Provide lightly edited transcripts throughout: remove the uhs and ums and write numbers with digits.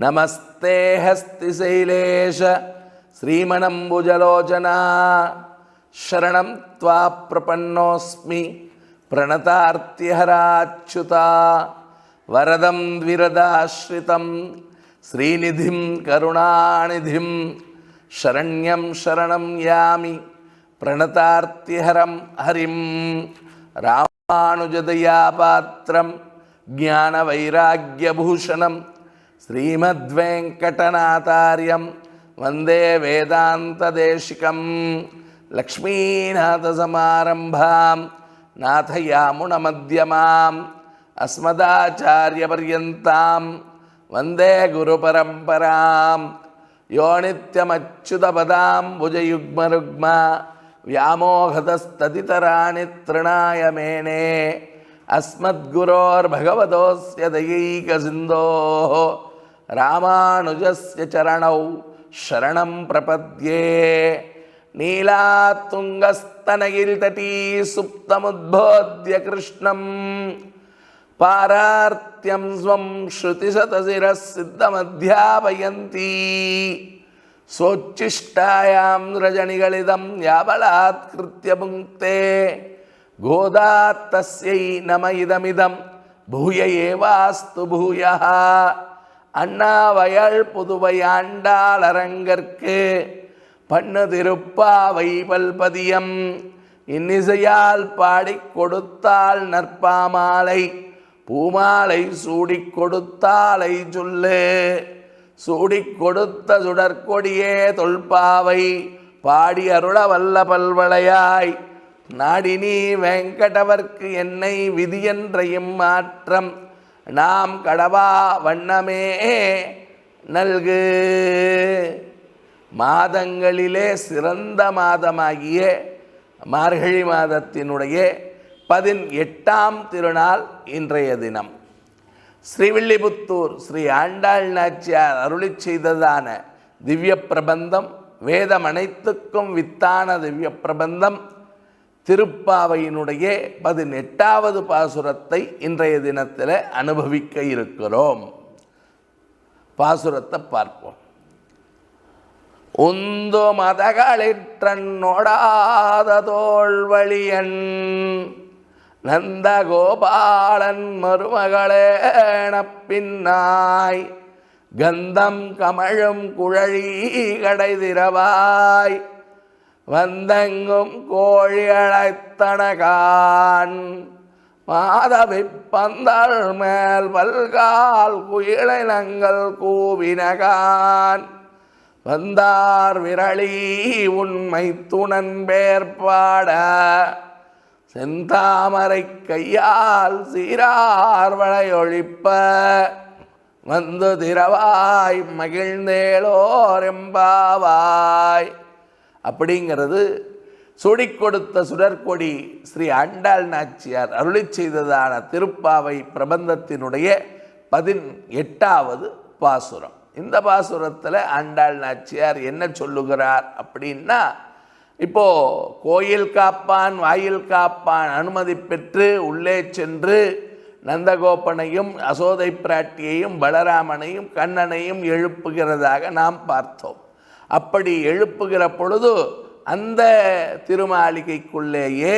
நமஸ்தே ஹஸ்திசைலேஷ ஸ்ரீமணம்புஜலோச்சனா சரணம் த்வா பிரபன்னோஸ்மி பிரணதார்த்திஹராச்சுதா வரதம் த்விரதாஸ்ரிதம் ஸ்ரீநிதிம் கருணாநிதிம் சரண்யம் சரணம் யாமி பிரணதார்த்திஹரம் ஹரிம் ராமானுஜதயாபாத்திரம் ஞானவைராக்யபூஷணம் ஸ்ரீமத்வேங்கடநாதார்யம் வந்தே வேதாந்ததேசிகம் லக்ஷ்மீநாதசமாரம்பாம் நாதயாமுனமத்யமாம் அஸ்மதாச்சாரியபர்யந்தாம் வந்தே குருபரம்பராம் யோ நித்யமச்சுதபதாம் புஜயுக்மருக்மா வியாமோகதஸ்ததிதராணி த்ருணாய மேனே அஸ்மத்குரோர்பகவதோஸ்ய தயைகசிந்தோः ராமானுஜஸ்ய சரணௌ சரணம் பிரபத்யே. நீலாத்துங்கஸ்தனகிரிதடீ சுப்தமுத்போத்ய கிருஷ்ணம் பாரார்த்தியம் ஸ்வம் ஸ்ருதிசதசிரः சித்தமத்யாபயந்தி சோச்சிஷ்டாயாம் ரஜனிகளிதம் யாபலாத்கிருத்ய புங்க்தே கோதா தஸ்யை நம இதமிதம் பூய ஏவாஸ்து பூயः. அண்ணாவயல் புதுவையாண்டாள் அரங்கற்கு பண்ணு திருப்பாவை பல்பதியம் இன்னிசையால் பாடிக் கொடுத்தாள் நற்பாமாலை பூமாலை சூடிக் கொடுத்தாலை சொல்லு. சூடிக் கொடுத்த சுடற்கொடியே தொல்பாவை பாடி அருள வல்ல பல்வளையாய் நாடினி வெங்கடவர்க்கு என்னை விதியன்றையும் மாற்றம் நாம் கடவா வண்ணமே நல்கு. மாதங்களிலே சிறந்த மாதமாகிய மார்கழி மாதத்தினுடைய 18ஆம் திருநாள் இன்றைய தினம். ஸ்ரீவில்லிபுத்தூர் ஸ்ரீ ஆண்டாள் நாச்சியார் அருளி செய்ததான திவ்ய பிரபந்தம், வேதம் அனைத்துக்கும் வித்தான திவ்ய பிரபந்தம் திருப்பாவையினுடைய 18வது பாசுரத்தை இன்றைய தினத்தில் அனுபவிக்க இருக்கிறோம். பாசுரத்தை பார்ப்போம். உந்து மதகளிற்றன்னோடாத தோல்வழியன் நந்தகோபாலன் மருமகளேன பின்னாய் கந்தம் கமழும் குழலி கடைதிரவாய் வந்தெங்கும் கோழி அழைத்தனகான் மாதவி பந்தல் மேல் பல்கால் குயிலினங்கள் கூவினகான் வந்தார் விரளி உண்மை துணன் பேர்பாட செந்தாமரை கையால் சீரார் வளையொழிப்ப வந்து திரவாய் மகிழ்ந்தேளோர் எம்பாவாய். அப்படிங்கிறது சுடிக் கொடுத்த சுடற்கொடி ஸ்ரீ ஆண்டாள் நாச்சியார் அருளி செய்ததான திருப்பாவை பிரபந்தத்தினுடைய 18வது பாசுரம். இந்த பாசுரத்தில் ஆண்டாள் நாச்சியார் என்ன சொல்லுகிறார் அப்படின்னா, இப்போது கோயில் காப்பான் வாயில் காப்பான் அனுமதி பெற்று உள்ளே சென்று நந்தகோபனையும் அசோதை பிராட்டியையும் பலராமனையும் கண்ணனையும் எழுப்புகிறதாக நாம் பார்த்தோம். அப்படி எழுப்புகிற பொழுது அந்த திருமாளிகைக்குள்ளேயே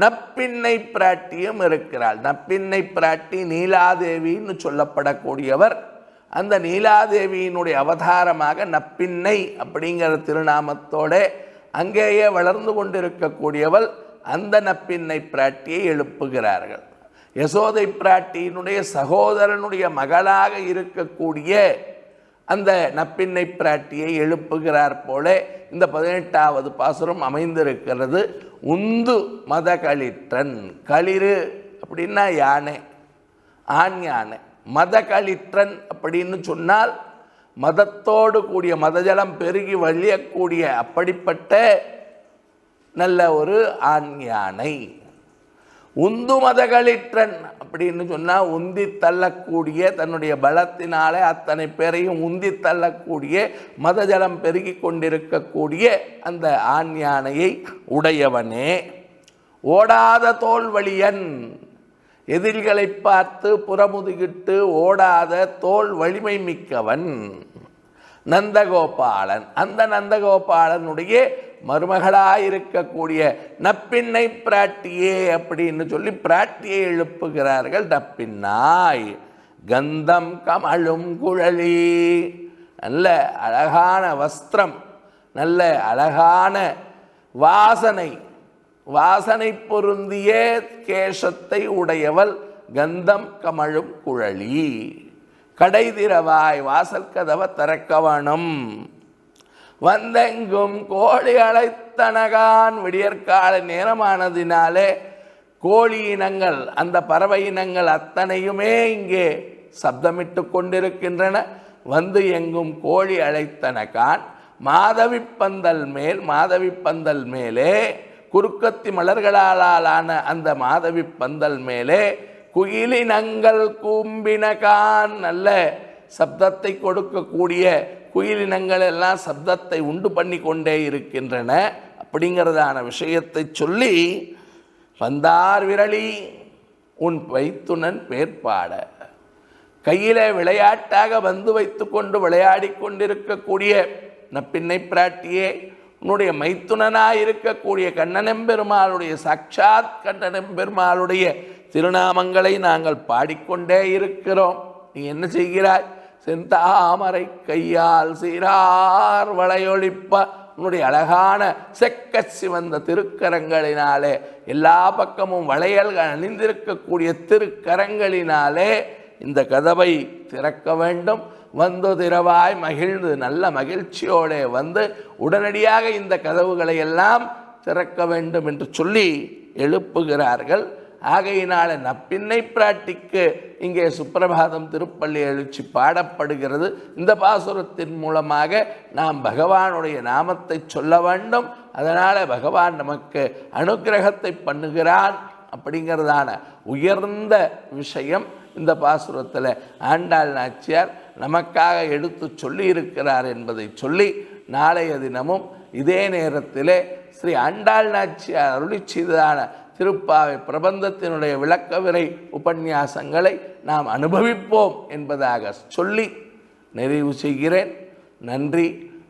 நப்பின்னை பிராட்டியும் இருக்கிறாள். நப்பின்னை பிராட்டி நீலாதேவின்னு சொல்லப்படக்கூடியவர். அந்த நீலாதேவியினுடைய அவதாரமாக நப்பின்னை அப்படிங்கிற திருநாமத்தோட அங்கேயே வளர்ந்து கொண்டிருக்கக்கூடியவள். அந்த நப்பின்னை பிராட்டியை எழுப்புகிறார்கள். யசோதை பிராட்டியினுடைய சகோதரனுடைய மகளாக இருக்கக்கூடிய அந்த நப்பின்னை பிராட்டியை எழுப்புகிறார் போல இந்த 18வது பாசுரம் அமைந்திருக்கிறது. உந்து மதகளிற்றன், களிறு அப்படின்னா யானை, ஆண் யானை. மதகளிற்றன் அப்படின்னு சொன்னால் மதத்தோடு கூடிய மதஜலம் பெருகி வழியக்கூடிய அப்படிப்பட்ட நல்ல ஒரு ஆண் யானை. உந்து மதகளிற்றன் அப்படின்னு சொன்னால் உந்தி தள்ளக்கூடிய, தன்னுடைய பலத்தினாலே அத்தனை பேரையும் உந்தி தள்ளக்கூடிய, மதஜலம் பெருகி கொண்டிருக்கக்கூடிய அந்த ஆண் யானையை உடையவனே. ஓடாத தோல்வழியன், எதிரிகளை பார்த்து புறமுதுகிட்டு ஓடாத தோல் வலிமை மிக்கவன் நந்தகோபாலன். அந்த நந்தகோபாலனுடைய மருமகளாயிருக்கக்கூடிய நப்பின்னை பிராட்டியே அப்படின்னு சொல்லி பிராட்டியை எழுப்புகிறார்கள். நப்பின்னாய் கந்தம் கமழும் குழலி, நல்ல அழகான வஸ்திரம், நல்ல அழகான வாசனை பொருந்திய கேசத்தை உடையவள் கந்தம் கமழும் குழலி. கடை திறவாய், வாசல் கதவை திறக்கவனும். வந்தெங்கும் கோழி அழைத்தனகான், விடியற்கால நேரமானதினாலே கோழி இனங்கள், அந்த பறவை இனங்கள் அத்தனையுமே இங்கே சப்தமிட்டு கொண்டிருக்கின்றன. வந்து எங்கும் கோழி அழைத்தனகான், மாதவி பந்தல் மேலே குறுக்கத்தி மலர்களாலான அந்த மாதவி பந்தல் மேலே குயிலினங்கள் கூம்பினகான், நல்ல சப்தத்தை கொடுக்கக்கூடிய குயிலினங்கள் எல்லாம் சப்தத்தை உண்டு பண்ணி கொண்டே இருக்கின்றன அப்படிங்கிறதான விஷயத்தை சொல்லி, வந்தார் விரலி உன் வைத்துனன் பேர்பாட, கையிலே விளையாட்டாக வந்து வைத்து கொண்டு விளையாடி கொண்டிருக்கக்கூடிய நப்பின்னை பிராட்டியே, உன்னுடைய மைத்துனனாக இருக்கக்கூடிய கண்ணனெம்பெருமாளுடைய சாட்சாத் கண்ணனெம்பெருமாளுடைய திருநாமங்களை நாங்கள் பாடிக்கொண்டே இருக்கிறோம். நீ என்ன செய்கிறாய்? செந்தாமரை கையால் சீரார் வளையொழிப்ப, உன்னுடைய அழகான செக்க சிவந்த திருக்கரங்களினாலே, எல்லா பக்கமும் வளையல்கள் அணிந்திருக்கக்கூடிய திருக்கரங்களினாலே இந்த கதவை திறக்க வேண்டும். வந்து திறவாய் மகிழ்ந்து, நல்ல மகிழ்ச்சியோடு வந்து உடனடியாக இந்த கதவுகளை எல்லாம் திறக்க வேண்டும் என்று சொல்லி எழுப்புகிறார்கள். ஆகையினால நப்பின்னை பிராட்டிக்கு இங்கே சுப்பிரபாதம் திருப்பள்ளி எழுச்சி பாடப்படுகிறது. இந்த பாசுரத்தின் மூலமாக நாம் பகவானுடைய நாமத்தை சொல்ல வேண்டும். அதனால் பகவான் நமக்கு அனுக்கிரகத்தை பண்ணுகிறான் அப்படிங்கிறதான உயர்ந்த விஷயம் இந்த பாசுரத்தில் ஆண்டாள் நாச்சியார் நமக்காக எடுத்து சொல்லி இருக்கிறார் என்பதை சொல்லி, நாளைய தினமும் இதே நேரத்திலே ஸ்ரீ ஆண்டாள் நாச்சியார் அருளி செய்ததான திருப்பாவை பிரபந்தத்தினுடைய விளக்கவிரை உபன்யாசங்களை நாம் அனுபவிப்போம் என்பதாக சொல்லி நிறைவு செய்கிறேன். நன்றி,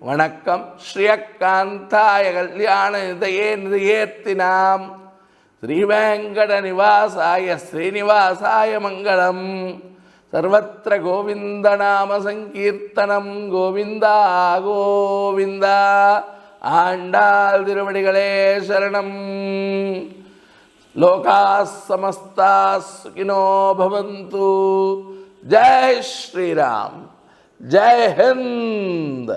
வணக்கம். ஸ்ரீயக்காந்தாய கல்யாண நிதையேத்தினாம் ஸ்ரீவேங்கட நிவாசாய ஸ்ரீனிவாசாய மங்களம். சர்வத்திர கோவிந்த நாம சங்கீர்த்தனம். கோவிந்தா கோவிந்தா. ஆண்டாள் திருவடிகளே சரணம். லோகாः समस्ताः सुखिनो भवन्तु. जय श्री राम. जय हिंद.